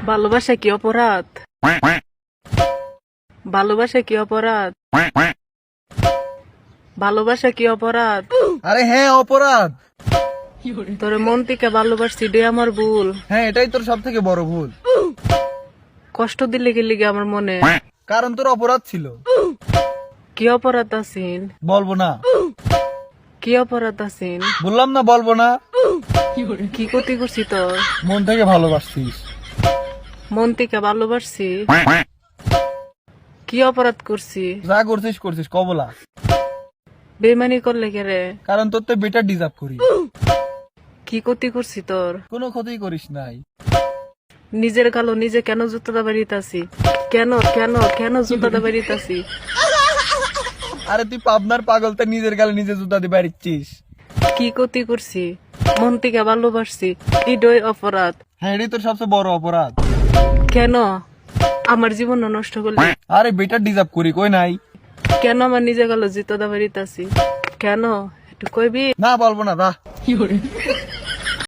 ভালোবাসা কি অপরাধ? ভালোবাসা কি অপরাধ? ভালোবাসা কি অপরাধ? আরে হ্যাঁ অপরাধ। তোরে মন থেকে ভালোবাসছি, এটাই আমার ভুল। হ্যাঁ এটাই তোর সব থেকে বড় ভুল, কষ্ট দিলে গেলি আমার মনে। কারণ তোর অপরাধ ছিল। কি অপরাধ আছেন? বলবো না। কি অপরাধ আছেন? বললাম না বলবো না। কি ক্ষতি করছি তোর? মন থেকে ভালোবাসছিস। মন থেকে ভালোবাসছি? কি অপরাধ করছি? যা করছিস করছিস কবলা। বেমানি করলে কে রে? কারণ তোর তো বেটার ডিজার্ভ করি। কি ক্ষতি করছি তোর? কোনো ক্ষতি করিস নাই। নিজের গালো নিজে কেন জুতোটা বাড়িতাছি? কেন কেন কেন জুতোটা বাড়িতাছি? আরে তুই পাবনার পাগল, তা নিজের গালে নিজে জুতা দিয়ে বাড়িচ্ছিস। কি ক্ষতি করছি? মন থেকে ভালোবাসছি, এটাই অপরাধ। হ্যাঁ এটাই তোর সবচেয়ে বড় অপরাধ। কেন আমার জীবন নষ্ট করলি? আরে বেটার ডিজার্ভ করি কই নাই। কেন আমার নিজে গেল জুতোটা বাড়িতাছি? কেন একটু কইবি? না বলবো না দা।